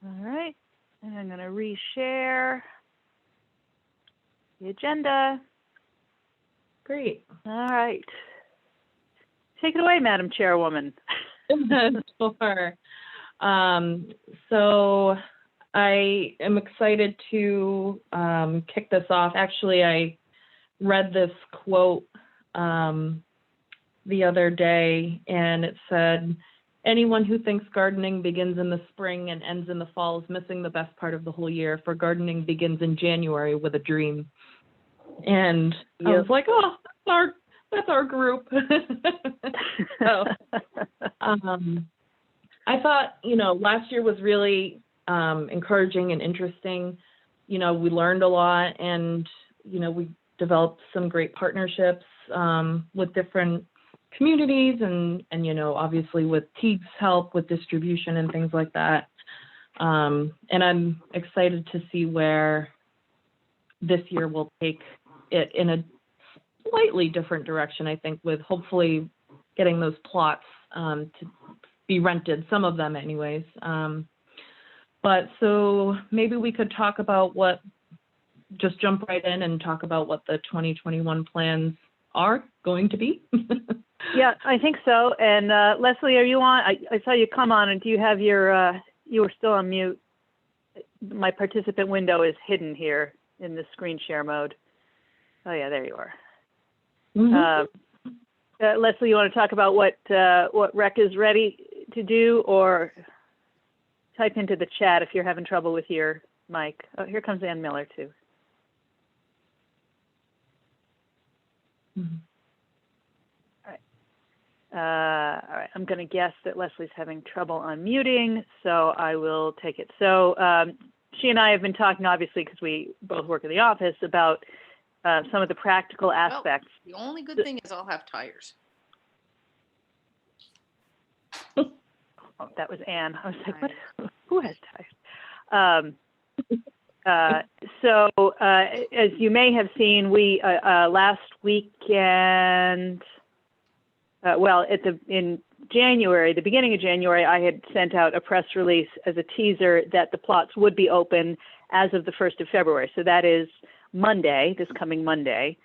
All right, and I'm going to reshare the agenda. Great. All right. Take it away, Madam Chairwoman. Sure. So I am excited to kick this off. Actually, I read this quote the other day, and it said, "Anyone who thinks gardening begins in the spring and ends in the fall is missing the best part of the whole year, for gardening begins in January with a dream." And I was like, oh, that's our group. So I thought, last year was really encouraging and interesting. We learned a lot, and, we developed some great partnerships with different communities and, obviously with Teague's help with distribution and things like that. And I'm excited to see where this year will take it in a slightly different direction, I think, with hopefully getting those plots to be rented, some of them anyways. But so maybe we could talk about just jump right in and talk about what the 2021 plans are going to be. Yeah, I think so. And Leslie, are you on? I saw you come on, and do you have you were still on mute. My participant window is hidden here in the screen share mode. Oh yeah, there you are. Mm-hmm. Leslie, you want to talk about what Rec is ready to do, or type into the chat if you're having trouble with your mic. Oh, here comes Ann Miller too. Mm-hmm. All right, I'm going to guess that Leslie's having trouble unmuting, so I will take it. So she and I have been talking, obviously, because we both work in the office, about some of the practical aspects. Well, the only good thing is I'll have tires. Oh, that was Ann. I was like, what? Who has tires? So as you may have seen, we last weekend, in January, the beginning of January, I had sent out a press release as a teaser that the plots would be open as of the 1st of February. So that is Monday, this coming Monday.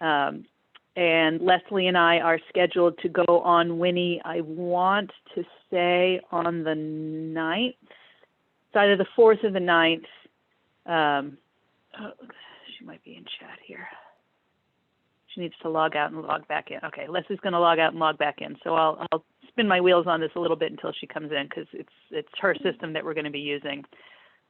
And Leslie and I are scheduled to go on Winnie, I want to say on the 9th. It's either the 4th or the 9th. She might be in chat here. She needs to log out and log back in. Okay, Leslie's going to log out and log back in. So I'll spin my wheels on this a little bit until she comes in, because it's her system that we're going to be using,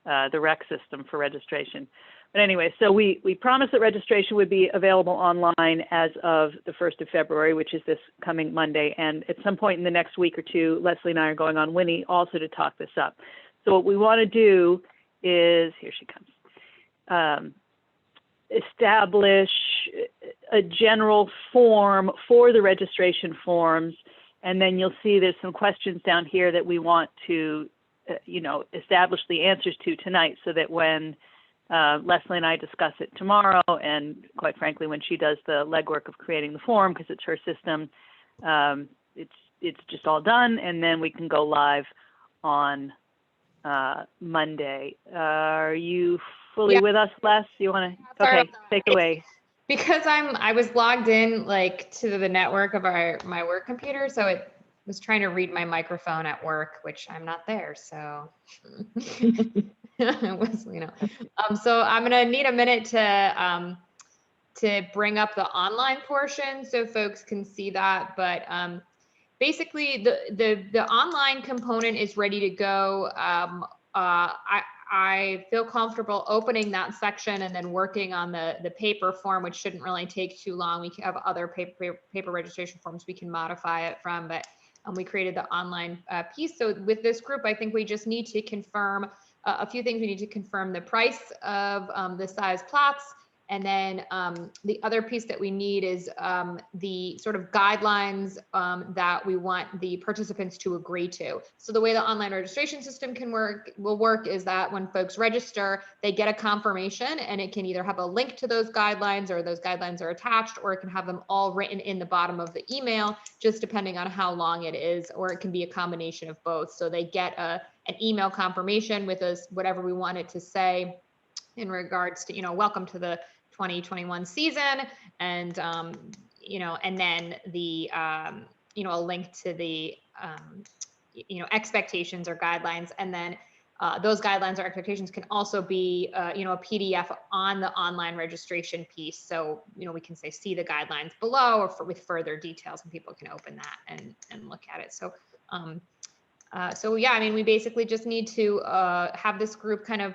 the Rec system for registration. But anyway, so we promised that registration would be available online as of the 1st of February, which is this coming Monday. And at some point in the next week or two, Leslie and I are going on Winnie also to talk this up. So what we want to do is, here she comes, establish a general form for the registration forms. And then you'll see there's some questions down here that we want to, establish the answers to tonight, so that when Leslie and I discuss it tomorrow, and quite frankly, when she does the legwork of creating the form, because it's her system, it's just all done, and then we can go live on Monday. Are you fully with us, Les? You want to? Okay, take it away. Because I was logged in to the network of my work computer, so it was trying to read my microphone at work, which I'm not there, so. It was, so I'm gonna need a minute to bring up the online portion so folks can see that. But basically, the online component is ready to go. I feel comfortable opening that section and then working on the paper form, which shouldn't really take too long. We have other paper registration forms we can modify it from, but we created the online piece. So with this group, I think we just need to confirm a few things. We need to confirm the price of the size plots, And then the other piece that we need is the sort of guidelines that we want the participants to agree to. So the way the online registration system will work is that when folks register, they get a confirmation, and it can either have a link to those guidelines, or those guidelines are attached, or it can have them all written in the bottom of the email, just depending on how long it is, or it can be a combination of both. So they get an email confirmation with us, whatever we want it to say in regards to, welcome to the 2021 season, and and then the a link to the expectations or guidelines, and then those guidelines or expectations can also be a PDF on the online registration piece. So we can say see the guidelines below, or with further details, and people can open that and look at it. So so yeah, I mean, we basically just need to have this group kind of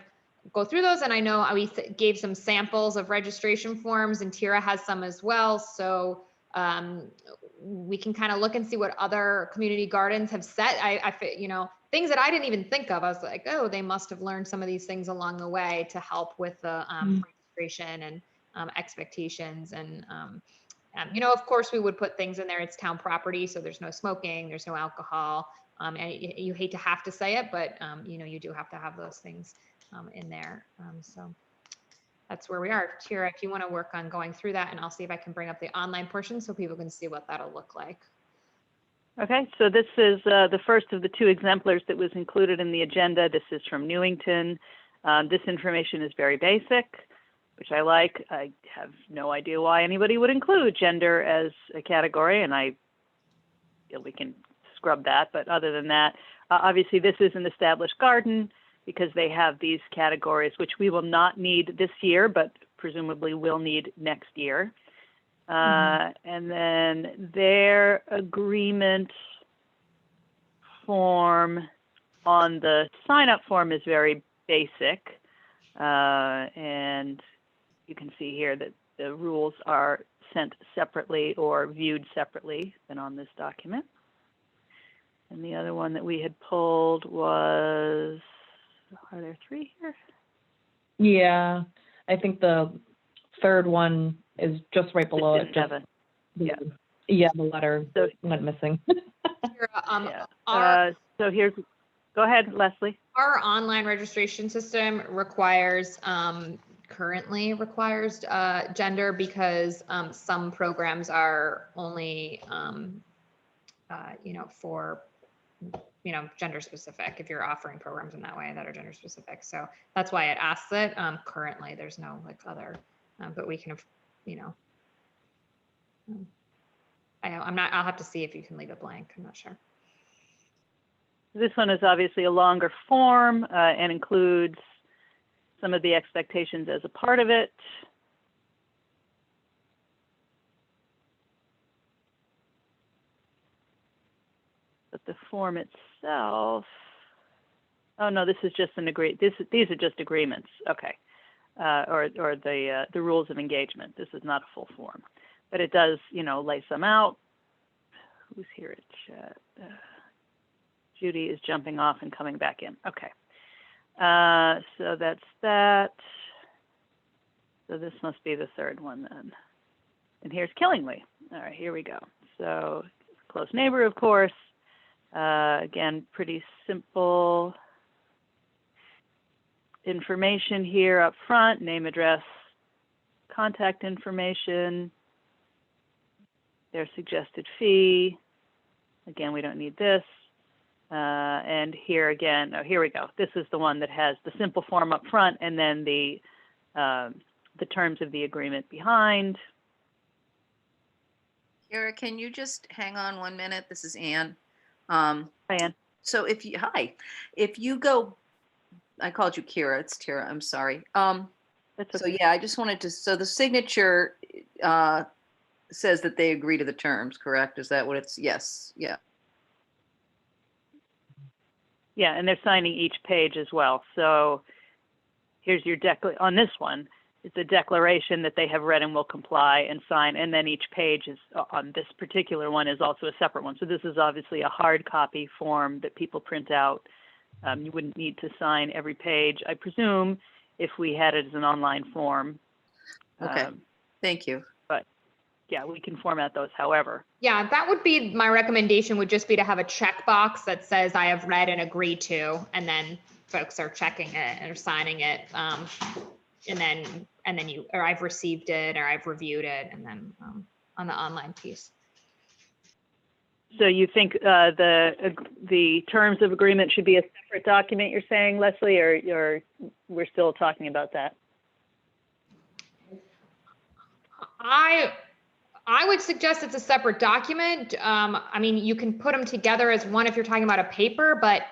go through those. And I know we gave some samples of registration forms, and Tira has some as well. So we can kind of look and see what other community gardens have set. Things that I didn't even think of. I was like, oh, they must have learned some of these things along the way to help with the registration and expectations. And, of course, we would put things in there. It's town property, so there's no smoking, there's no alcohol. And you hate to have to say it, but you do have to have those things in there. So that's where we are. Tira, if you want to work on going through that, and I'll see if I can bring up the online portion so people can see what that'll look like. Okay, so this is the first of the 2 exemplars that was included in the agenda. This is from Newington. This information is very basic, which I like. I have no idea why anybody would include gender as a category, and we can scrub that. But other than that, obviously this is an established garden, because they have these categories, which we will not need this year, but presumably will need next year. And then their agreement form on the sign-up form is very basic. And you can see here that the rules are sent separately or viewed separately than on this document. And the other one that we had pulled was, are there 3 here? Yeah, I think the third one is just right below it. Yeah, the letter went missing. So here's, go ahead, Leslie. Our online registration system currently requires gender, because some programs are only, for gender specific, if you're offering programs in that way that are gender specific. So that's why it asks it. Currently there's no other, but we can have, I'll have to see if you can leave it blank. I'm not sure. This one is obviously a longer form and includes some of the expectations as a part of it. But the form itself, oh no, this is just an these are just agreements, okay, or the rules of engagement. This is not a full form, but it does, lay some out. Who's here at chat? Judy is jumping off and coming back in. Okay, so that's that. So this must be the third one then. And here's Killingly. All right, here we go. So close neighbor, of course. Again, pretty simple information here up front: name, address, contact information, their suggested fee. Again, we don't need this. And here again, oh, here we go. This is the one that has the simple form up front, and then the terms of the agreement behind. Kira, can you just hang on 1 minute? This is Ann. Hi, Ann. So if you go, I called you Kira, it's Tira, I'm sorry. That's okay. So yeah, I just wanted to, so the signature says that they agree to the terms, correct? Is that what it's, yes, yeah. Yeah, and they're signing each page as well. So here's your on this one, it's a declaration that they have read and will comply and sign, and then each page is on this particular one is also a separate one. So this is obviously a hard copy form that people print out. You wouldn't need to sign every page, I presume, if we had it as an online form. Okay. Um, Thank you. Yeah, we can format those however. Yeah, that would be my recommendation, would just be to have a checkbox that says I have read and agreed to, and then folks are checking it and signing it. And then you, or I've received it, or I've reviewed it, and then on the online piece. So you think the terms of agreement should be a separate document, you're saying, Leslie, or we're still talking about that? I would suggest it's a separate document. I mean, you can put them together as one if you're talking about a paper, but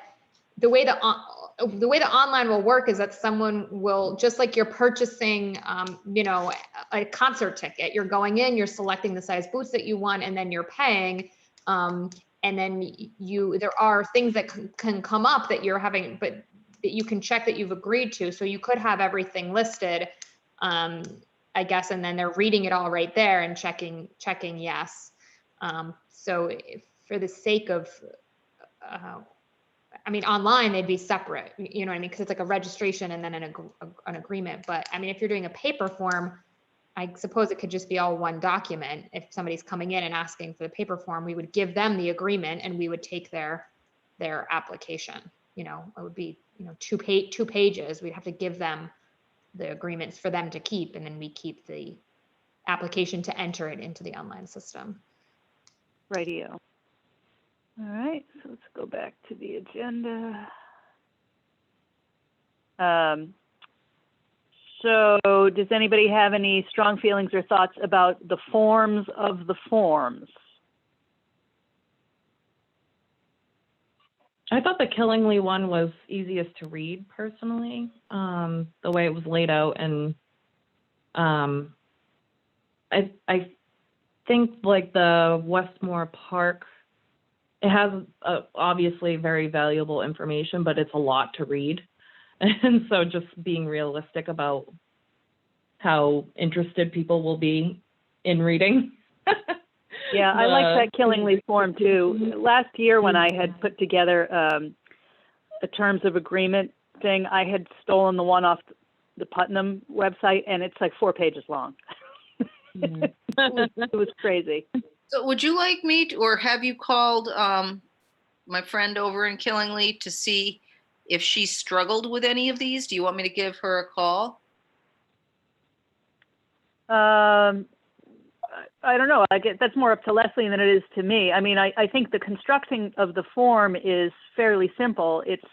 the way the online will work is that someone will, just like you're purchasing, a concert ticket, you're going in, you're selecting the size boots that you want, and then you're paying. And then there are things that can come up that you're having, but that you can check that you've agreed to. So you could have everything listed, I guess, and then they're reading it all right there and checking yes. So for the sake of, I mean, online, they'd be separate, you know what I mean? Because it's like a registration and then an agreement. But I mean, if you're doing a paper form, I suppose it could just be all one document. If somebody's coming in and asking for the paper form, we would give them the agreement and we would take their application. You know, it would be, 2 pages. We'd have to give them the agreements for them to keep, and then we keep the application to enter it into the online system. Rightio. All right, so let's go back to the agenda. So does anybody have any strong feelings or thoughts about the forms of the forms? I thought the Killingly one was easiest to read personally, the way it was laid out, and I think like the Westmore Park, it has obviously very valuable information, but it's a lot to read, and so just being realistic about how interested people will be in reading. Yeah, I like that Killingly form too. Last year when I had put together a terms of agreement thing, I had stolen the one off the Putnam website, and it's like 4 pages long. It was crazy. So would you like me to, or have you called my friend over in Killingly to see if she struggled with any of these? Do you want me to give her a call? I don't know. That's more up to Leslie than it is to me. I mean, I think the constructing of the form is fairly simple. It's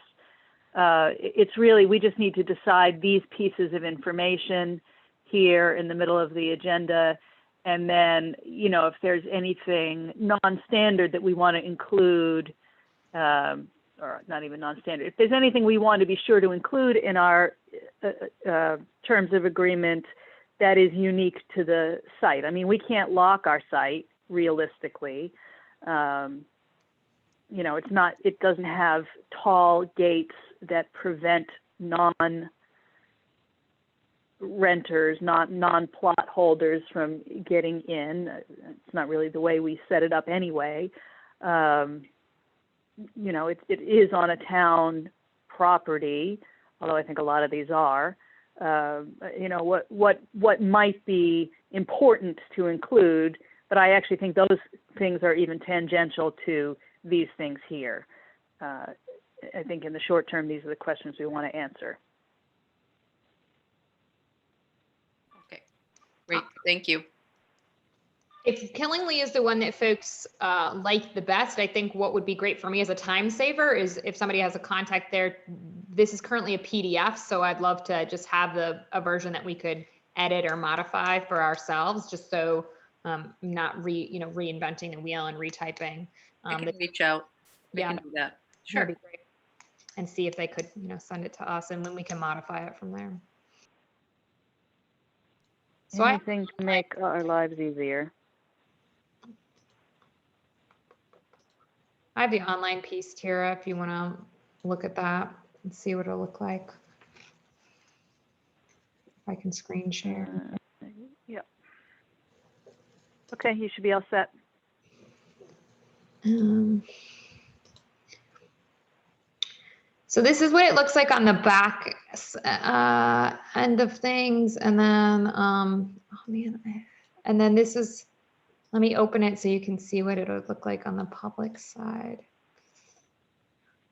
really, we just need to decide these pieces of information here in the middle of the agenda. And then, if there's anything non-standard that we want to include, or not even non-standard, if there's anything we want to be sure to include in our terms of agreement that is unique to the site. I mean, we can't lock our site realistically. It doesn't have tall gates that prevent non-renters, non-plot holders from getting in. It's not really the way we set it up anyway. It is on a town property, although I think a lot of these are. What might be important to include, but I actually think those things are even tangential to these things here. I think in the short term, these are the questions we want to answer. Okay, great, thank you. If Killingly is the one that folks like the best, I think what would be great for me as a time saver is if somebody has a contact there. This is currently a PDF, so I'd love to just have a version that we could edit or modify for ourselves, just so not reinventing the wheel and retyping. I can reach out. I can do that. Sure. That'd be great. And see if they could, send it to us, and then we can modify it from there. So anything to make our lives easier. I have the online piece, Tara, if you want to look at that and see what it'll look like. If I can screen share. Yep. Okay, you should be all set. So this is what it looks like on the back end of things. And then And then this is, let me open it so you can see what it would look like on the public side.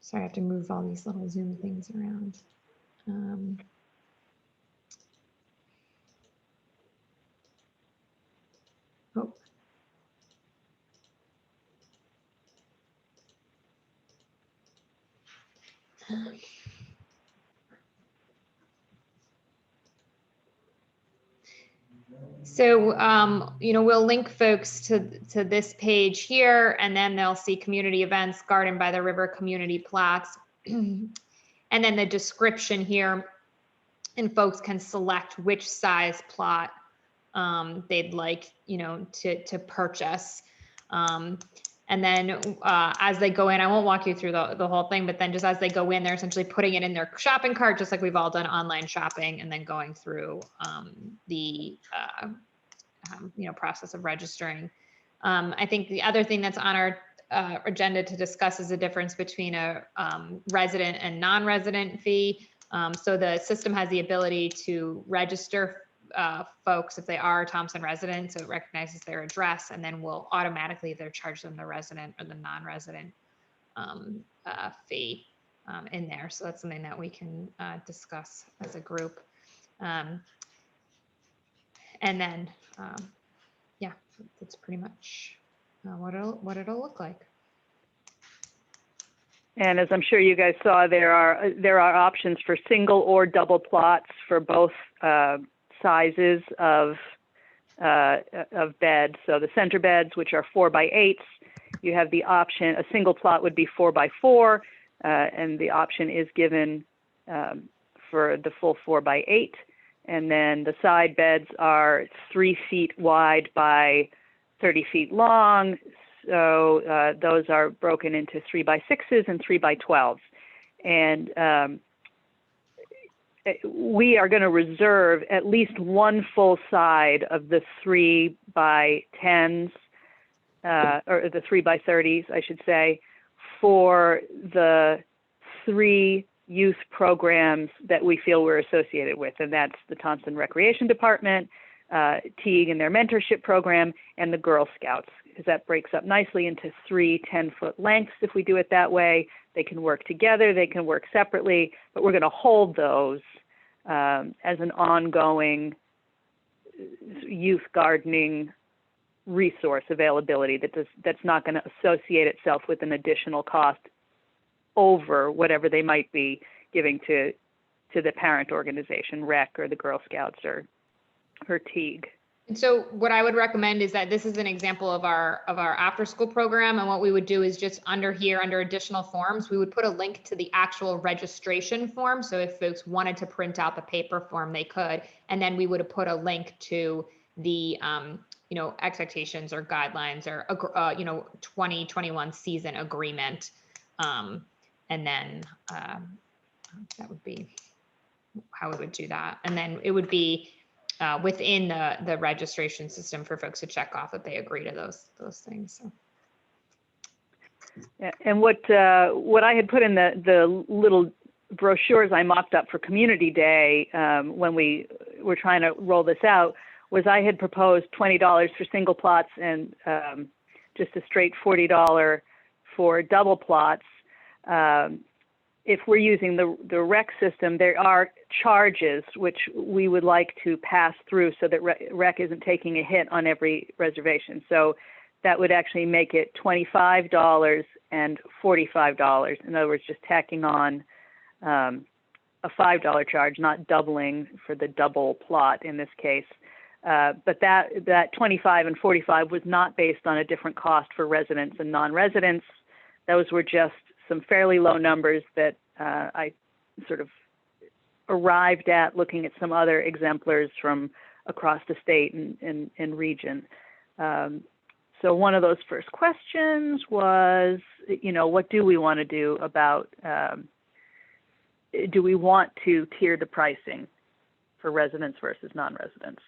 Sorry, I have to move all these little Zoom things around. Oh. So, we'll link folks to this page here, and then they'll see community events, Garden by the River community plots, and then the description here, and folks can select which size plot they'd like, to purchase. And then as they go in, I won't walk you through the whole thing, but then just as they go in, they're essentially putting it in their shopping cart, just like we've all done online shopping, and then going through the process of registering. I think the other thing that's on our agenda to discuss is the difference between a resident and non-resident fee. So the system has the ability to register folks if they are Thompson residents, so it recognizes their address, and then will automatically either charge them the resident or the non-resident fee in there. So that's something that we can discuss as a group. And then, yeah, that's pretty much what it'll look like. And as I'm sure you guys saw, there are options for single or double plots for both sizes of beds. So the center beds, which are 4x8s, you have the option. A single plot would be 4x4, and the option is given for the full 4x8. And then the side beds are 3 feet wide by 30 feet long. So those are broken into 3x6s and 3x12s. And we are going to reserve at least one full side of the 3x10s, or the 3x30s, I should say, for the 3 youth programs that we feel we're associated with, and that's the Thompson Recreation Department, Teague and their mentorship program, and the Girl Scouts, because that breaks up nicely into 3 10-foot lengths. If we do it that way, they can work together, they can work separately, but we're going to hold those as an ongoing youth gardening resource availability that's not going to associate itself with an additional cost over whatever they might be giving to the parent organization, REC or the Girl Scouts or Teague. And so what I would recommend is that this is an example of our after school program. And what we would do is just under additional forms, we would put a link to the actual registration form. So if folks wanted to print out the paper form, they could. And then we would have put a link to the, expectations or guidelines or, 2021 season agreement. And then that would be how we would do that. And then it would be within the registration system for folks to check off that they agree to those things. So. Yeah, and what I had put in the little brochures I mocked up for Community Day when we were trying to roll this out was I had proposed $20 for single plots and just a straight $40 for double plots. If we're using the REC system, there are charges which we would like to pass through so that REC isn't taking a hit on every reservation. So that would actually make it $25 and $45. In other words, just tacking on a $5 charge, not doubling for the double plot in this case. But that 25 and 45 was not based on a different cost for residents and non-residents. Those were just some fairly low numbers that I sort of arrived at looking at some other exemplars from across the state and region. So one of those first questions was, what do we want to do about, do we want to tier the pricing for residents versus non-residents?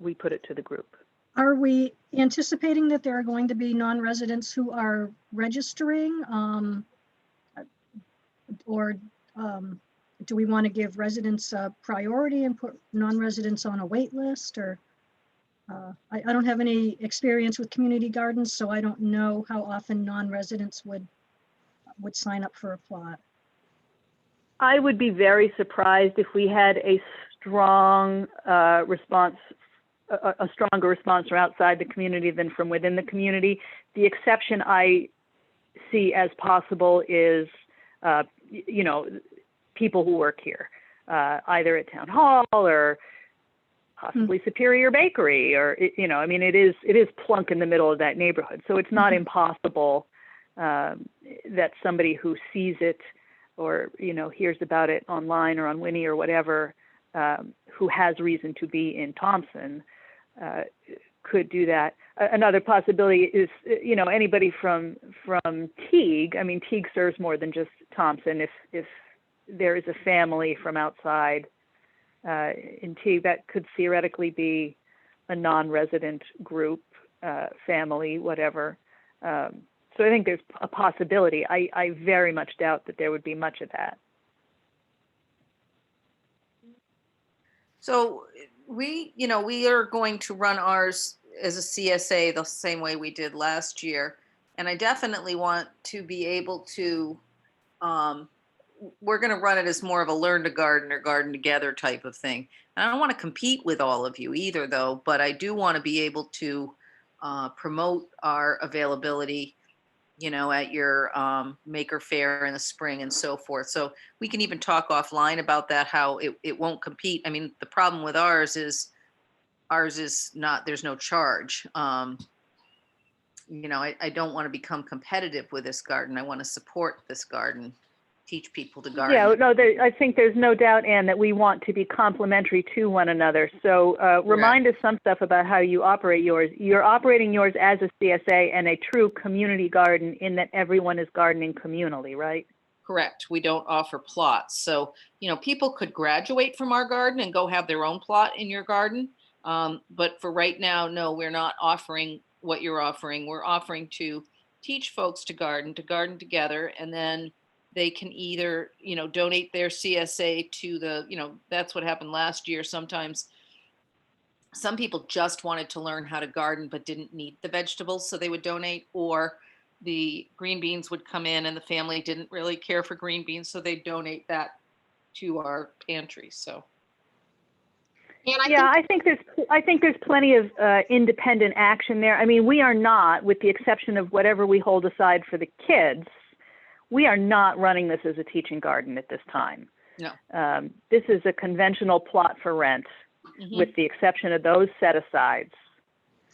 We put it to the group. Are we anticipating that there are going to be non-residents who are registering, or do we want to give residents a priority and put non-residents on a wait list, or? I don't have any experience with community gardens, so I don't know how often non-residents would sign up for a plot. I would be very surprised if we had a strong response, a stronger response from outside the community than from within the community. The exception I see as possible is, you know, people who work here, either at town hall or possibly Superior Bakery, or, you know, I mean, it is plunk in the middle of that neighborhood. So it's not impossible that somebody who sees it or, you know, hears about it online or on Winnie or whatever, who has reason to be in Thompson, could do that. Another possibility is, you know, anybody from Teague. I mean, Teague serves more than just Thompson. If there is a family from outside in Teague, that could theoretically be a non-resident group, family, whatever. So I think there's a possibility. I very much doubt that there would be much of that. So we are going to run ours as a CSA the same way we did last year. And I definitely want to be able to, we're going to run it as more of a learn to garden or garden together type of thing. And I don't want to compete with all of you either, though, but I do want to be able to promote our availability, you know, at your Maker Faire in the spring and so forth. So we can even talk offline about that, how it won't compete. I mean, the problem with ours is not, there's no charge. You know, I don't want to become competitive with this garden. I want to support this garden, teach people to garden. Yeah, no, I think there's no doubt, Anne, that we want to be complementary to one another. So remind us some stuff about how you operate yours. You're operating yours as a CSA and a true community garden in that everyone is gardening communally, right? Correct. We don't offer plots. So, you know, people could graduate from our garden and go have their own plot in your garden. But for right now, no, we're not offering what you're offering. We're offering to teach folks to garden together, and then they can either, you know, donate their CSA to the, you know, that's what happened last year. Sometimes some people just wanted to learn how to garden but didn't need the vegetables, so they would donate, or the green beans would come in and the family didn't really care for green beans, so they donate that to our pantry. So And I think there's plenty of independent action there. I mean, we are not, with the exception of whatever we hold aside for the kids, we are not running this as a teaching garden at this time. No. This is a conventional plot for rent, with the exception of those set-asides.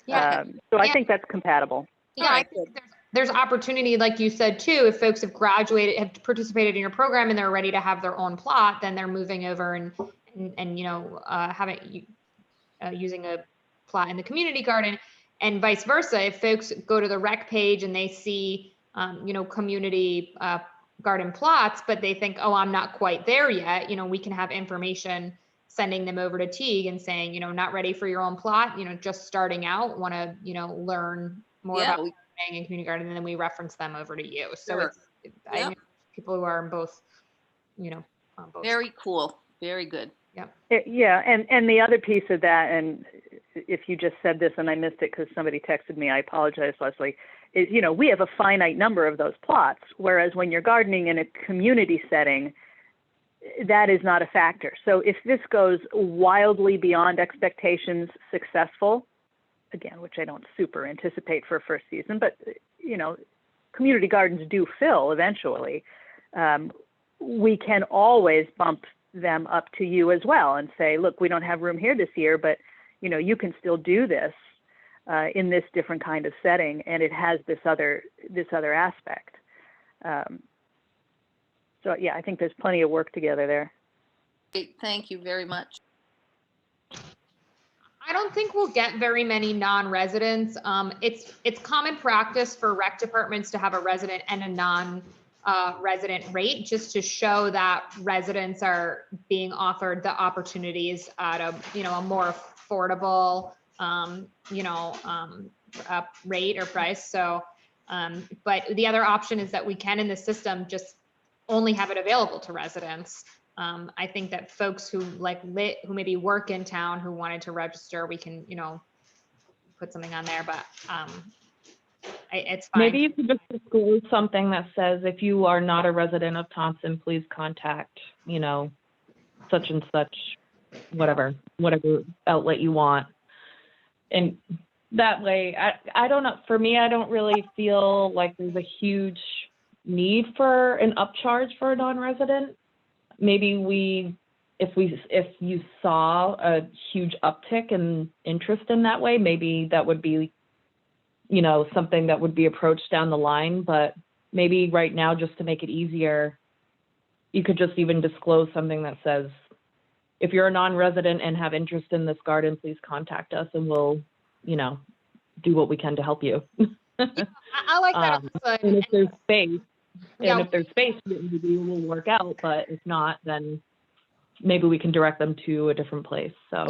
Yeah. So I think that's compatible. Yeah, I think there's opportunity, like you said, too. If folks have graduated, have participated in your program, and they're ready to have their own plot, then they're moving over and you know, using a plot in the community garden, and vice versa. If folks go to the rec page and they see, you know, community garden plots, but they think, oh, I'm not quite there yet, you know, we can have information sending them over to Teague and saying, you know, not ready for your own plot, you know, just starting out, want to, you know, learn more about gardening and community garden, and then we reference them over to you. So I know people who are in both, you know, on both. Very cool. Very good. Yeah, and the other piece of that, and if you just said this and I missed it because somebody texted me, I apologize, Leslie, is, you know, we have a finite number of those plots, whereas when you're gardening in a community setting, that is not a factor. So if this goes wildly beyond expectations successful, again, which I don't super anticipate for a first season, but, you know, community gardens do fill eventually, we can always bump them up to you as well and say, look, we don't have room here this year, but, you know, you can still do this in this different kind of setting, and it has this other aspect. So yeah, I think there's plenty of work together there. Great. Thank you very much. I don't think we'll get very many non-residents. It's common practice for rec departments to have a resident and a non-resident rate, just to show that residents are being offered the opportunities at a, you know, a more affordable, rate or price. So, but the other option is that we can, in the system, just only have it available to residents. I think that folks who who maybe work in town who wanted to register, we can, put something on there, but it's fine. Maybe you could just disclose something that says, if you are not a resident of Thompson, please contact, such and such, whatever outlet you want. And that way, I don't know, for me, I don't really feel like there's a huge need for an upcharge for a non-resident. Maybe if you saw a huge uptick in interest in that way, maybe that would be, something that would be approached down the line. But maybe right now, just to make it easier, you could just even disclose something that says, if you're a non-resident and have interest in this garden, please contact us and we'll, do what we can to help you. I like that. Also. And if there's space, Yeah. maybe we'll work out. But if not, then maybe we can direct them to a different place. So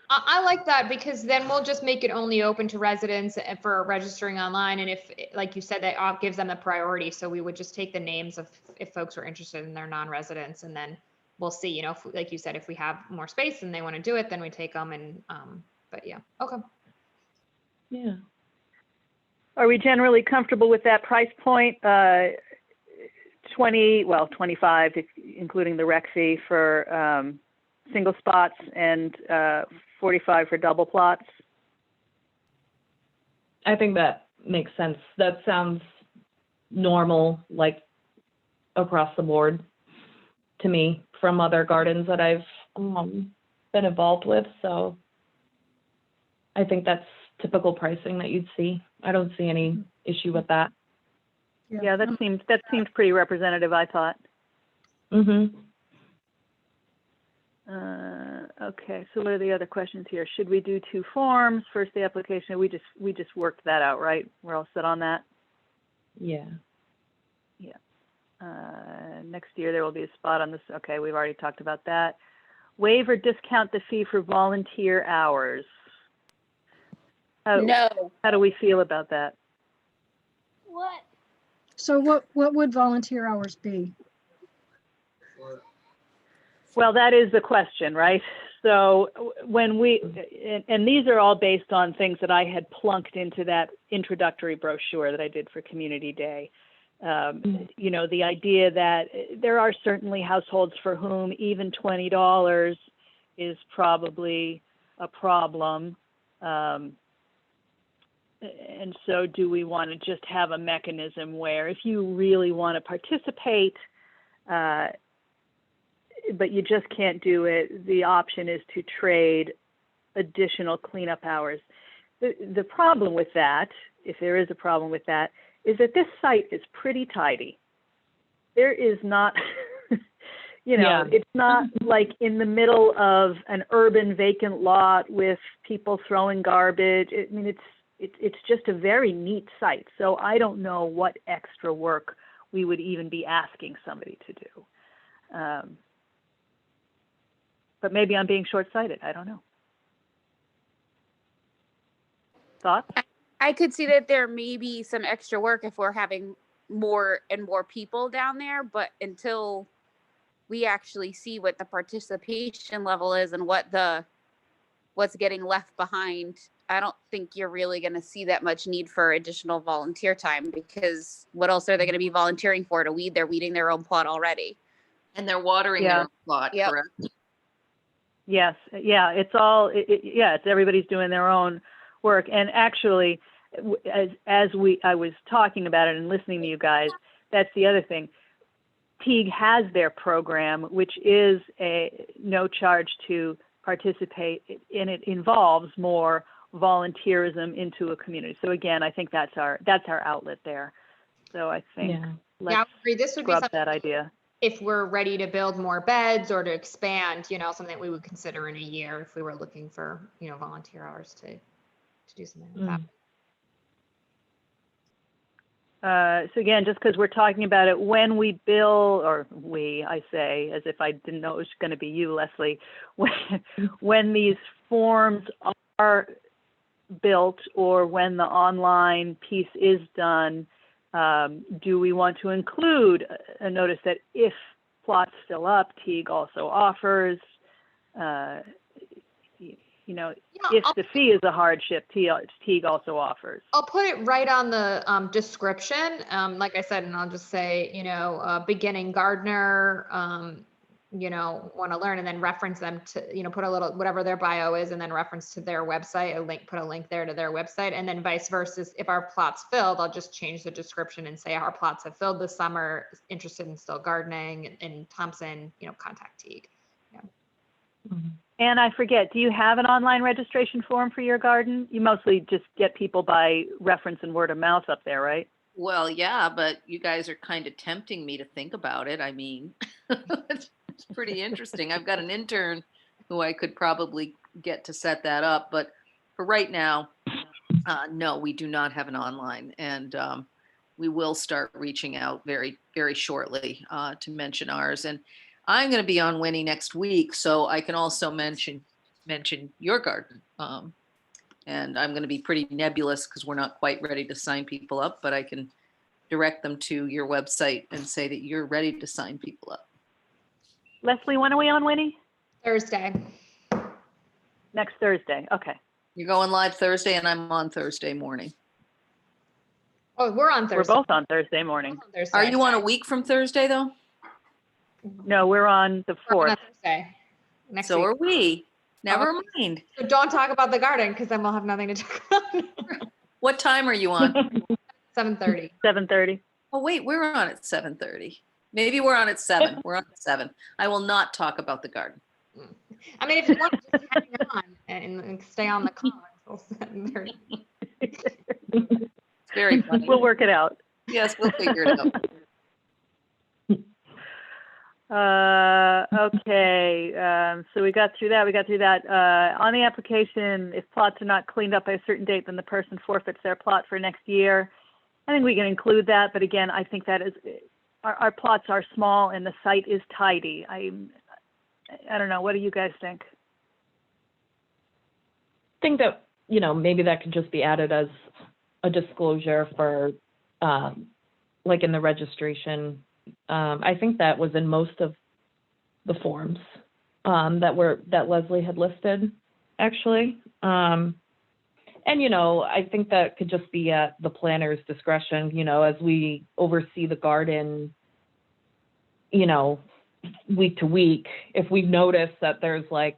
I like that, because then we'll just make it only open to residents for registering online. And if, like you said, that gives them the priority. So we would just take the names of if folks are interested in their non-residents, and then we'll see, if, like you said, if we have more space and they want to do it, then we take them. And, but yeah. Okay. yeah. Are we generally comfortable with that price point? 25, including the rec fee for single spots, and 45 for double plots? I think that makes sense. That sounds normal, like across the board to me from other gardens that I've been involved with. So I think that's typical pricing that you'd see. I don't see any issue with that. Yeah, that seems pretty representative, I thought. Mm-hmm. Okay, so what are the other questions here? Should we do 2 forms? First, the application. We just worked that out, right? We're all set on that. Yeah. Next year there will be a spot on this. Okay, we've already talked about that. Waive or discount the fee for volunteer hours. No. How do we feel about that? What? So what would volunteer hours be? Well, that is the question, right? So when and these are all based on things that I had plunked into that introductory brochure that I did for Community Day. The idea that there are certainly households for whom even $20 is probably a problem. And so do we want to just have a mechanism where if you really want to participate, but you just can't do it, the option is to trade additional cleanup hours. The problem with that, if there is a problem with that, is that this site is pretty tidy. There is not, It's not like in the middle of an urban vacant lot with people throwing garbage. I mean, it's just a very neat site. So I don't know what extra work we would even be asking somebody to do. But maybe I'm being short-sighted. I don't know. Thoughts? I could see that there may be some extra work if we're having more and more people down there, but until we actually see what the participation level is and what's getting left behind, I don't think you're really going to see that much need for additional volunteer time, because what else are they going to be volunteering for? To weed? They're weeding their own plot already. And they're watering Yeah. their plot, Yep. correct? Yes. Yeah. It's all. It's everybody's doing their own work. And actually, I was talking about it and listening to you guys, that's the other thing. Teague has their program, which is a no charge to participate, and it involves more volunteerism into a community. So again, I think that's our outlet there. So I think I let's agree. This would be scrub something that idea. if we're ready to build more beds or to expand, something that we would consider in a year if we were looking for, volunteer hours to do something like that. So again, just because we're talking about it, when we bill, or I say, as if I didn't know it was going to be you, Leslie, when these forms are built or when the online piece is done, do we want to include a notice that if plots fill up, Teague also offers. You know, Yeah, if the fee is a hardship, Teague also offers. I'll put it right on the description. Like I said, and I'll just say, beginning gardener, want to learn, and then reference them to, put a little, whatever their bio is, and then reference to their website, put a link there to their website, and then vice versa. If our plot's filled, I'll just change the description and say our plots have filled this summer, interested in still gardening in Thompson, contact Teague. Yeah. Mhm. And I forget, do you have an online registration form for your garden? You mostly just get people by reference and word of mouth up there, right? Well, yeah, but you guys are kind of tempting me to think about it. I mean, it's pretty interesting. I've got an intern who I could probably get to set that up, but for right now, no, we do not have an online, and we will start reaching out very, very shortly to mention ours. And I'm going to be on Winnie next week, so I can also mention your garden. And I'm going to be pretty nebulous because we're not quite ready to sign people up, but I can direct them to your website and say that you're ready to sign people up. Leslie, when are we on, Winnie? Thursday. Next Thursday. Okay. You're going live Thursday, and I'm on Thursday morning. Oh, we're on Thursday. We're both on Thursday morning. We're on Thursday. Are you on a week from Thursday, though? No, we're on the We're on 4th. a Thursday. Next So week. are we. Never mind. So don't talk about the garden because then we'll have nothing to talk about. What time are you on? 7:30. 7:30. Oh, wait, we're on at 7:30. Maybe we're on at 7. We're on at 7. I will not talk about the garden. I mean, if you want to just hang on and stay on the call until 7:30. It's very funny. We'll work it out. Yes, we'll figure it out. Okay, so we got through that. On the application, if plots are not cleaned up by a certain date, then the person forfeits their plot for next year. I think we can include that, but again, I think that is, our plots are small and the site is tidy. I don't know, what do you guys think? I think that, maybe that could just be added as a disclosure for, like in the registration. I think that was in most of the forms that Leslie had listed, actually. And, I think that could just be at the planner's discretion, as we oversee the garden, week to week. If we notice that there's like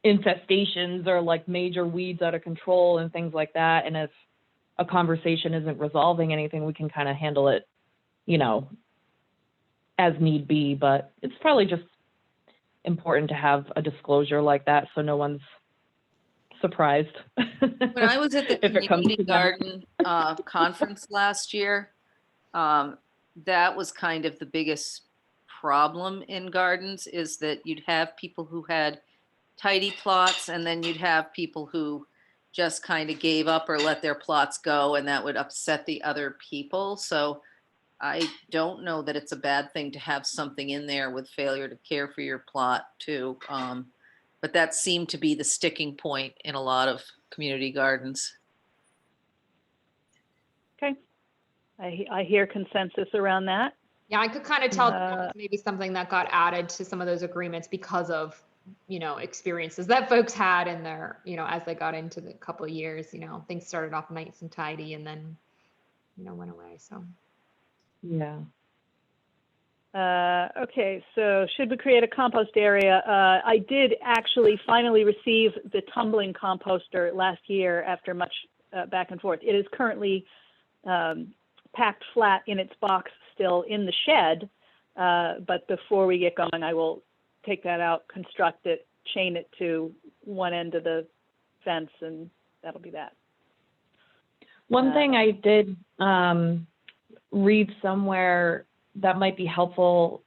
infestations or like major weeds out of control and things like that, and if a conversation isn't resolving anything, we can kind of handle it, as need be. But it's probably just important to have a disclosure like that so no one's surprised. When I was at the If it comes community to that. garden conference last year, that was kind of the biggest problem in gardens, is that you'd have people who had tidy plots, and then you'd have people who just kind of gave up or let their plots go, and that would upset the other people. So I don't know that it's a bad thing to have something in there with failure to care for your plot too. But that seemed to be the sticking point in a lot of community gardens. Okay, I hear consensus around that. Yeah, I could kind of tell that Uh, was maybe something that got added to some of those agreements because of, experiences that folks had in their, as they got into the couple of years, things started off nice and tidy and then, went away. So. Yeah. Okay, so should we create a compost area? I did actually finally receive the tumbling composter last year after much back and forth. It is currently packed flat in its box still in the shed, but before we get going, I will take that out, construct it, chain it to one end of the fence, and that'll be that. One thing I did read somewhere that might be helpful,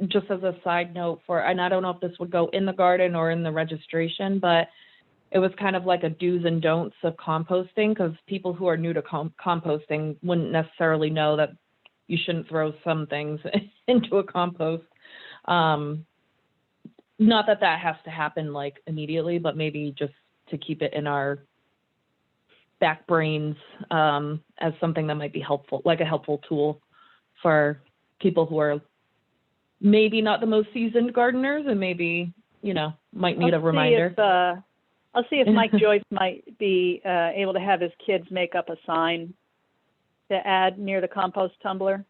just as a side note and I don't know if this would go in the garden or in the registration, but it was kind of like a do's and don'ts of composting, because people who are new to composting wouldn't necessarily know that you shouldn't throw some things into a compost. Not that that has to happen like immediately, but maybe just to keep it in our back brains as something that might be helpful, like a helpful tool for people who are, maybe not the most seasoned gardeners and maybe, might need a reminder. I'll see if Mike Joyce might be able to have his kids make up a sign to add near the compost tumbler.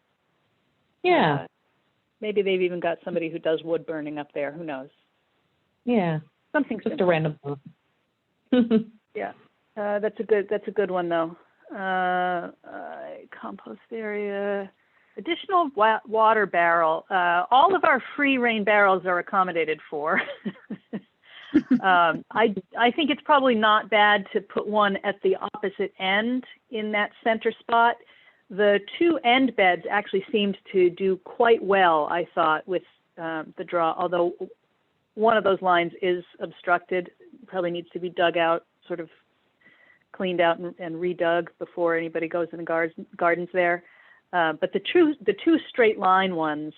Yeah. Maybe they've even got somebody who does wood burning up there. Who knows? Yeah. Something Just a simple. random thought. Yeah, that's a good one though. Compost area, additional water barrel. All of our free rain barrels are accommodated for. I think it's probably not bad to put one at the opposite end in that center spot. The two end beds actually seemed to do quite well, I thought, with the draw, although one of those lines is obstructed, probably needs to be dug out, sort of cleaned out and redug before anybody goes in the gardens there. But the two straight line ones,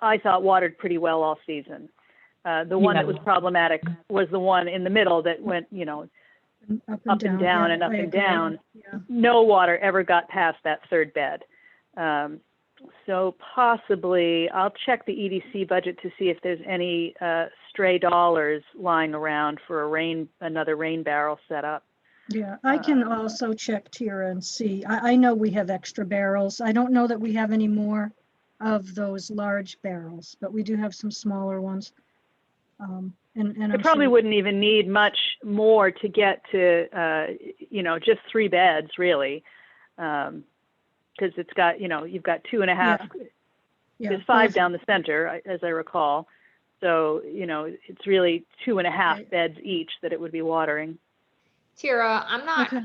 I thought watered pretty well all season. The one that was problematic was the one in the middle that went, Up up and down yeah, and up I and agree. down. Yeah. No water ever got past that third bed. So possibly I'll check the EDC budget to see if there's any stray dollars lying around for another rain barrel set up. Yeah, I can also check Tira and see. I know we have extra barrels. I don't know that we have any more of those large barrels, but we do have some smaller ones. And It I'm probably sure, wouldn't even need much more to get to, just 3 beds really. Because it's got, you've got 2.5, yeah, there's 5 both- down the center, as I recall. So, it's really 2.5 Right. beds each that it would be watering. Tira, I'm not Okay.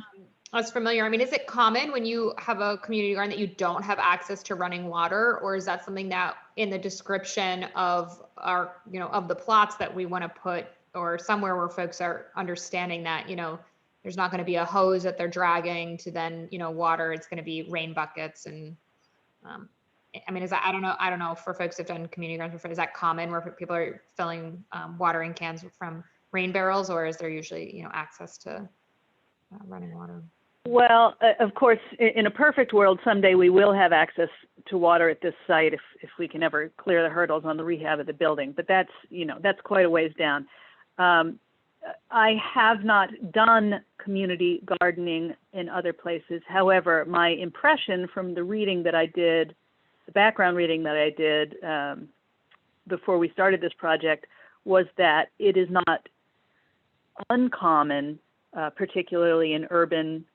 as familiar. I mean, is it common when you have a community garden that you don't have access to running water, or is that something that in the description of our, of the plots that we want to put, or somewhere where folks are understanding that, there's not going to be a hose that they're dragging to then, water, it's going to be rain buckets and, I mean, is that, I don't know for folks who've done community gardens before, is that common where people are filling watering cans from rain barrels, or is there usually, access to running water? Well, of course, in a perfect world, someday we will have access to water at this site if we can ever clear the hurdles on the rehab of the building. But that's, that's quite a ways down. I have not done community gardening in other places. However, my impression from the reading that I did, the background reading that I did before we started this project, was that it is not uncommon, particularly in urban,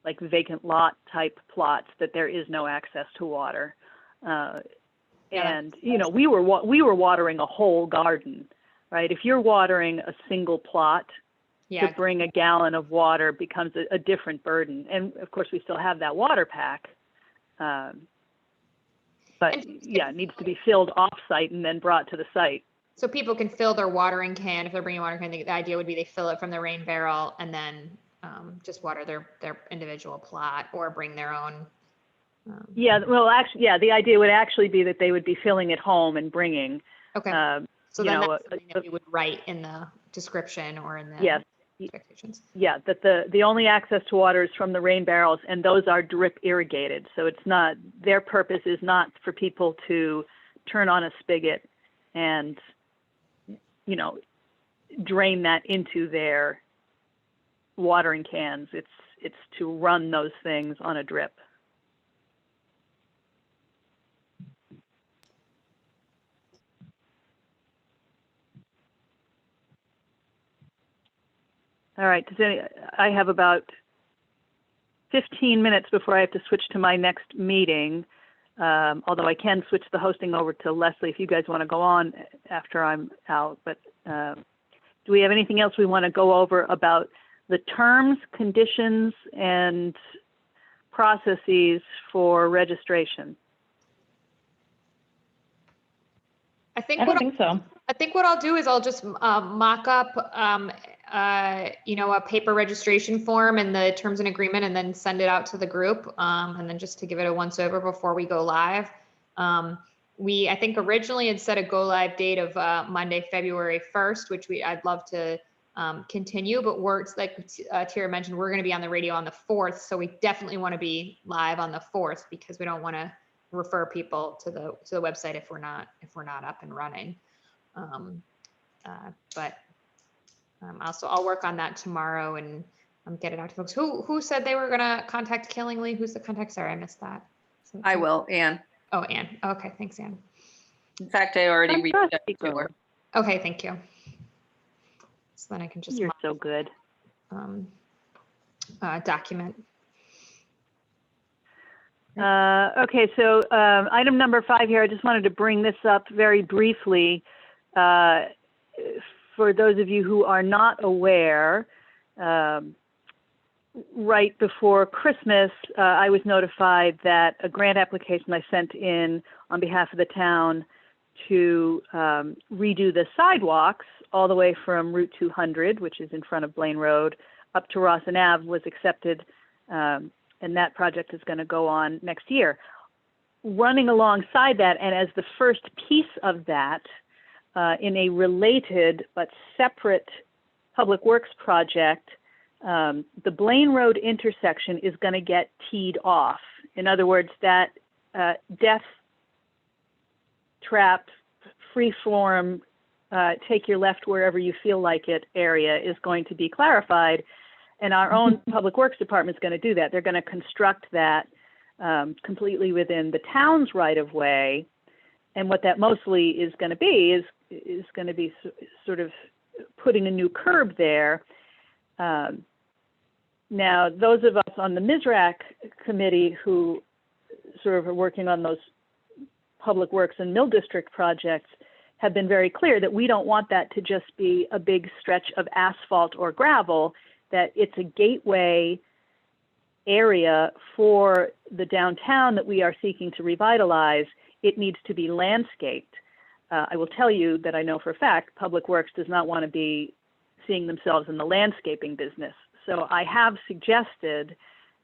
like vacant lot type plots, that there is no access to water. And we were watering a whole garden, right? If you're watering a single plot, to bring a gallon of water becomes a different burden. And of course, we still have that water pack, but it needs to be filled off-site and then brought to the site. So people can fill their watering can if they're bringing a water can. The idea would be they fill it from the rain barrel and then just water their individual plot, or bring their own. The idea would actually be that they would be filling it home and bringing. Okay. So then that's something that we would write in the description or in the expectations. Yeah, that the only access to water is from the rain barrels, and those are drip irrigated. So it's not, their purpose is not for people to turn on a spigot and, drain that into their watering cans. It's to run those things on a drip. All right, I have about 15 minutes before I have to switch to my next meeting, although I can switch the hosting over to Leslie if you guys want to go on after I'm out. But do we have anything else we want to go over about the terms, conditions, and processes for registration? I think so. I think what I'll do is I'll just mock up, a paper registration form and the terms and agreement, and then send it out to the group, and then just to give it a once over before we go live. I think originally had set a go live date of Monday, February 1st, which I'd love to continue, but works like Tira mentioned, we're going to be on the radio on the 4th, so we definitely want to be live on the 4th because we don't want to refer people to the website if we're not up and running. But also I'll work on that tomorrow and get it out to folks. Who said they were gonna contact Killingly? Who's the contact? Sorry, I missed that. I will, Anne. Oh, Anne. Okay, thanks, Anne. In fact, I already reached out to her. Okay, thank you. So then I can just You're so good. document. Okay, so item number 5 here, I just wanted to bring this up very briefly. For those of you who are not aware, right before Christmas, I was notified that a grant application I sent in on behalf of the town to redo the sidewalks all the way from Route 200, which is in front of Blaine Road, up to Rawson Ave was accepted, and that project is going to go on next year. Running alongside that, and as the first piece of that, in a related but separate public works project, the Blaine Road intersection is going to get teed off. In other words, that death trap, free-form, take your left wherever you feel like it area is going to be clarified, and our own public works department is going to do that. They're going to construct that completely within the town's right-of-way, and what that mostly is going to be is going to be sort of putting a new curb there. Now, those of us on the MISRAC committee who sort of are working on those public works and mill district projects have been very clear that we don't want that to just be a big stretch of asphalt or gravel, that it's a gateway area for the downtown that we are seeking to revitalize. It needs to be landscaped. I will tell you that I know for a fact Public Works does not want to be seeing themselves in the landscaping business. So I have suggested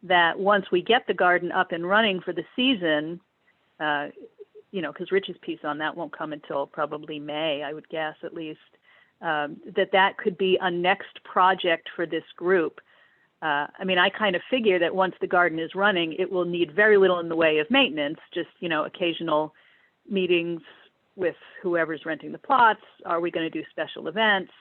that once we get the garden up and running for the season, you know, because Rich's piece on that won't come until probably May, I would guess at least, that could be a next project for this group. I mean, I kind of figure that once the garden is running, it will need very little in the way of maintenance, just, you know, occasional meetings with whoever's renting the plots. Are we going to do special events?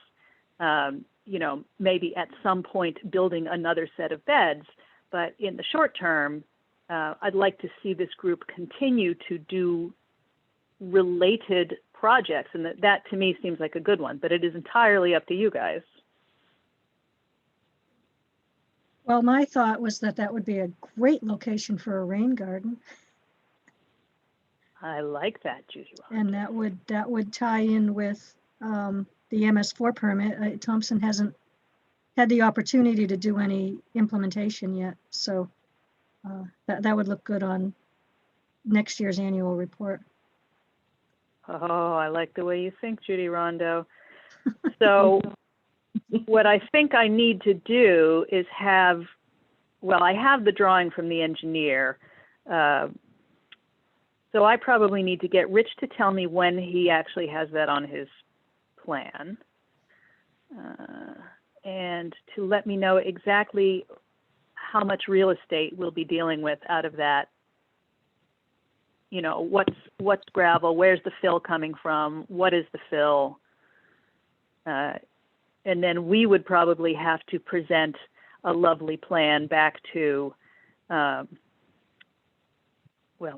You know, maybe at some point building another set of beds. But in the short term, I'd like to see this group continue to do related projects. And that to me seems like a good one, but it is entirely up to you guys. Well, my thought was that would be a great location for a rain garden, I like that, Judy. and that would tie in with the MS4 permit. Thompson hasn't had the opportunity to do any implementation yet, so that would look good on next year's annual report. Oh, I like the way you think, Judy Rondo. So what I think I need to do is I have the drawing from the engineer. So I probably need to get Rich to tell me when he actually has that on his plan. And to let me know exactly how much real estate we'll be dealing with out of that. You know, what's gravel, where's the fill coming from, what is the fill? And then we would probably have to present a lovely plan back to, the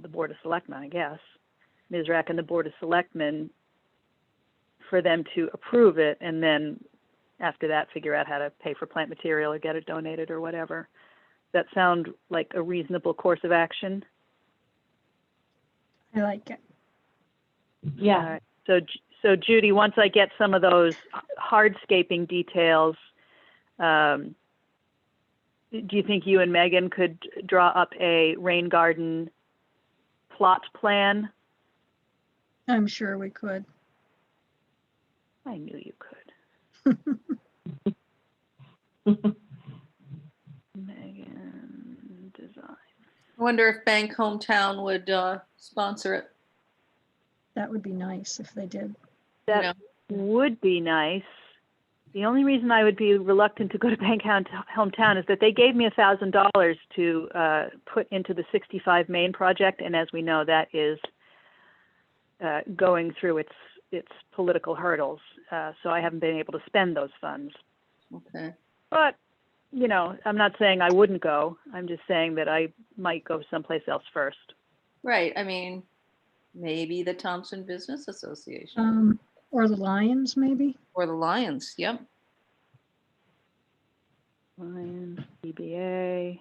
Board of Selectmen, I guess, MISRAC and the Board of Selectmen, for them to approve it, and then after that, figure out how to pay for plant material or get it donated or whatever. Does that sound like a reasonable course of action? I like it. Yeah. All right. So Judy, once I get some of those hardscaping details, do you think you and Megan could draw up a rain garden plot plan? I'm sure we could. I knew you could. Megan Design. I wonder if Bank Hometown would sponsor it. That would be nice if they did. That would be nice. The only reason I would be reluctant to go to Bank Hometown is that they gave me $1,000 to put into the 65 Main project, and as we know, that is going through its political hurdles. So I haven't been able to spend those funds. Okay. But, you know, I'm not saying I wouldn't go. I'm just saying that I might go someplace else first. Right. I mean, maybe the Thompson Business Association Or the Lions, maybe? or the Lions. Yep. Lions, CBA.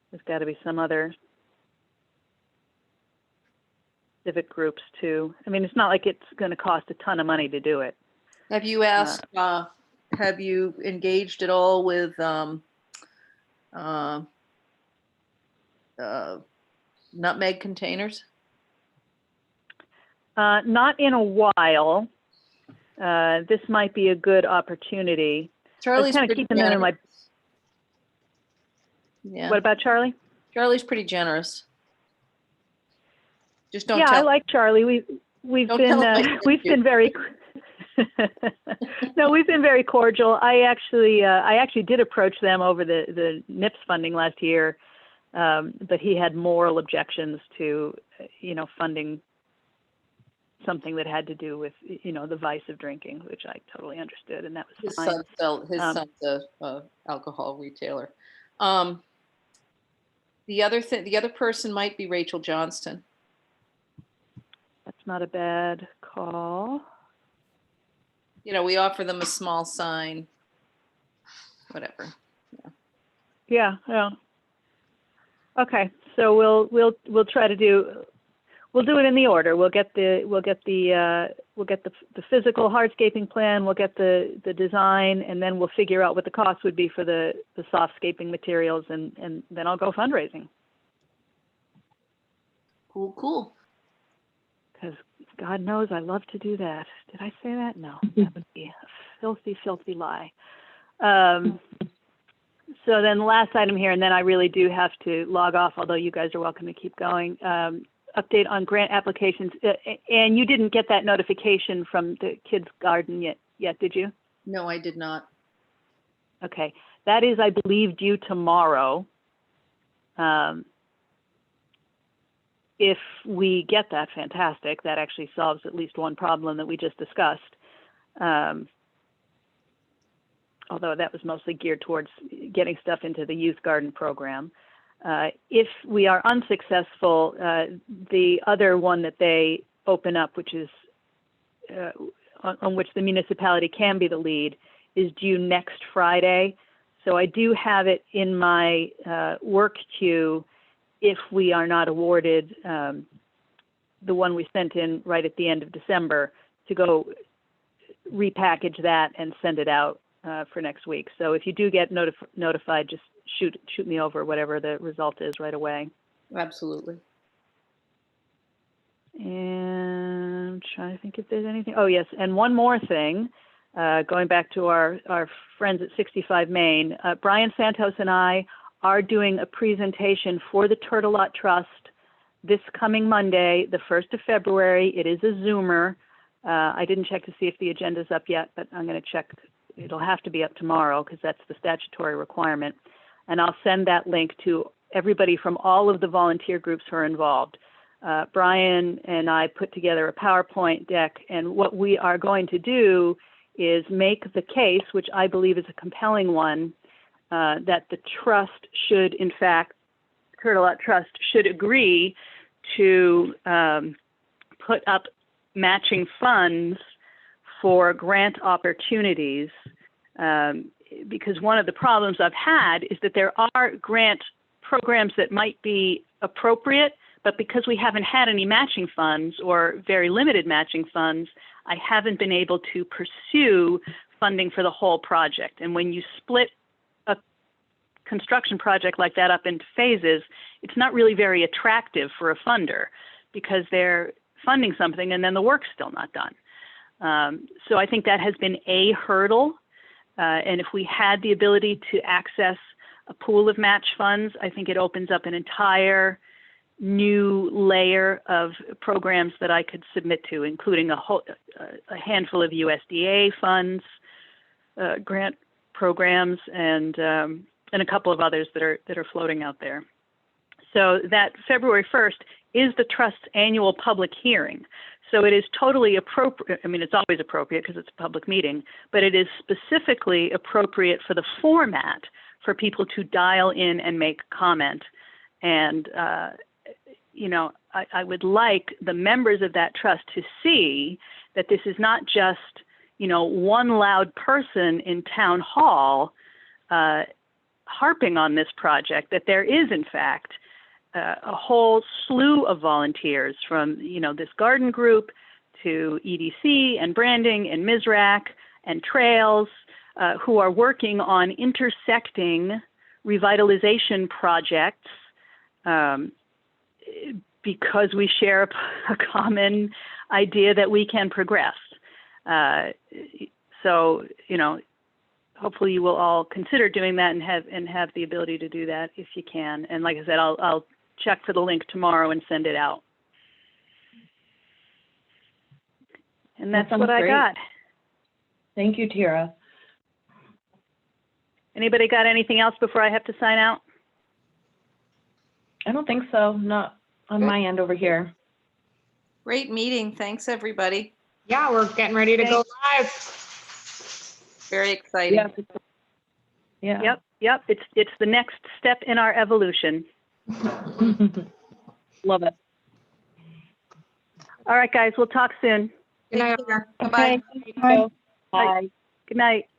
There's got to be some other civic groups too. I mean, it's not like it's going to cost a ton of money to do it. Have you asked, have you engaged at all with Nutmeg Containers? Not in a while. This might be a good opportunity. Charlie's kind of pretty keeping them in my. generous. Yeah. What about Charlie? Charlie's pretty generous. Just don't Yeah, tell. I like Charlie. We've Don't been tell him I sent we've you. been very no, we've been very cordial. I actually did approach them over the NIPS funding last year, but he had moral objections to funding something that had to do with the vice of drinking, which I totally understood, and that was His fine. son's a alcohol retailer. The other person might be Rachel Johnston. That's not a bad call. We offer them a small sign, whatever. Yeah. Okay, so we'll try to do. We'll do it in the order. We'll get the physical hardscaping plan. We'll get the design, and then we'll figure out what the cost would be for the softscaping materials, and then I'll go fundraising. Cool. Because God knows I love to do that. Did I say that? No, that would be a filthy lie. So then the last item here, and then I really do have to log off, although you guys are welcome to keep going. Update on grant applications. And you didn't get that notification from the kids' garden yet, did you? No, I did not. Okay. That is, I believe, due tomorrow. If we get that, fantastic. That actually solves at least one problem that we just discussed. Although that was mostly geared towards getting stuff into the youth garden program. If we are unsuccessful, the other one that they open up, which is on which the municipality can be the lead, is due next Friday. So I do have it in my work queue if we are not awarded the one we sent in right at the end of December, to go repackage that and send it out for next week. So if you do get notified, just shoot me over whatever the result is right away. Absolutely. And I'm trying to think if there's anything. Oh, yes. And one more thing, going back to our friends at 65 Main, Brian Santos and I are doing a presentation for the Turtle Lot Trust this coming Monday, the 1st of February. It is a Zoomer. I didn't check to see if the agenda's up yet, but I'm going to check. It'll have to be up tomorrow because that's the statutory requirement. And I'll send that link to everybody from all of the volunteer groups who are involved. Brian and I put together a PowerPoint deck, and what we are going to do is make the case, which I believe is a compelling one, that the trust should, in fact, Turtle Lot Trust should agree to put up matching funds for grant opportunities, because one of the problems I've had is that there are grant programs that might be appropriate, but because we haven't had any matching funds or very limited matching funds, I haven't been able to pursue funding for the whole project. And when you split a construction project like that up into phases, it's not really very attractive for a funder because they're funding something and then the work's still not done. So I think that has been a hurdle. And if we had the ability to access a pool of match funds, I think it opens up an entire new layer of programs that I could submit to, including a handful of USDA funds, grant programs and a couple of others that are floating out there. So that February 1st is the Trust's annual public hearing. So it is totally appropriate. I mean, it's always appropriate because it's a public meeting, but it is specifically appropriate for the format for people to dial in and make comment. And, you know, I would like the members of that trust to see that this is not just, you know, one loud person in town hall harping on this project, that there is, in fact, a whole slew of volunteers from, you know, this garden group to EDC and branding and MISRAC and trails who are working on intersecting revitalization projects because we share a common idea that we can progress. So, you know, hopefully you will all consider doing that and have the ability to do that if you can. And like I said, I'll check for the link tomorrow and send it out. And that's what I got. Thank you, Tara. Anybody got anything else before I have to sign out? I don't think so. Not on my end over here. Great meeting. Thanks, everybody. Yeah, we're getting ready to go live. Very exciting. Yeah. Yep. It's the next step in our evolution. Love it. All right, guys, we'll talk soon. Good night. Take care. Bye-bye. Okay. Bye. Good night.